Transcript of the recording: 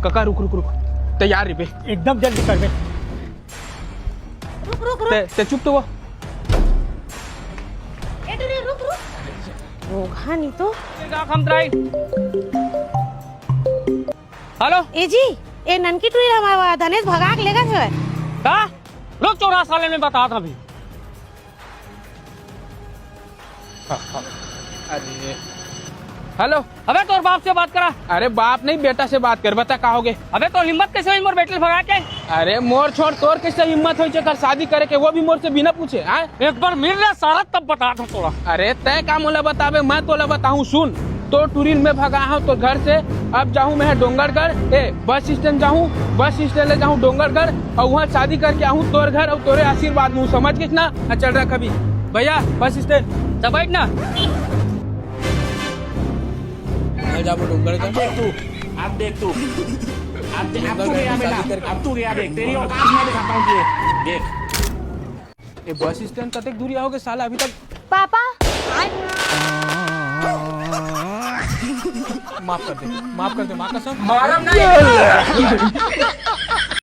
काका रुक रुक रुक, तैयार रे बे, एकदम जल्दी कर बे। रुक रुक रुक ते चुप तो वो। रुक रुक होगा नहीं तो। हेलो ए जी ए ननकी टुरी हमारा धनेश भगा के लेगा है का लोग 14 साल में बता था अभी। अरे हेलो, अबे तोर बाप से बात करा। अरे बाप नहीं बेटा से बात कर, बता का होगे। अबे तो हिम्मत कैसे हुई मोर बेटे भगा के। अरे मोर छोड़, तोर कैसे हिम्मत हुई कर शादी करे के, वो भी मोर से बिना पूछे। हाँ एक बार मिल ले सारा तब बता था तोरा। अरे तय का मोला बतावे, मैं तोला बताऊं। सुन, तो टूरिल में भगा हूँ तो घर से, अब जाऊँ मैं डोंगरगढ़। बस स्टैंड जाऊँ, बस स्टैंड ले जाऊँ डोंगरगढ़, और वहाँ शादी करके आऊँ तोर घर और तोरे आशीर्वाद में, समझ गए ना। चल रहा कभी भैया बस स्टैंड जब बैठ ना जाओ डोंगरगढ़। देख तू अब तू गया बेटा, अब तू गया, देख तेरी औकात मैं दिखाता हूँ तुझे, देख। ये बस स्टैंड कतक दूरी आओगे साला, अभी तक। पापा माफ कर दे, माफ कर दे, माँ कसम। मारम नहीं।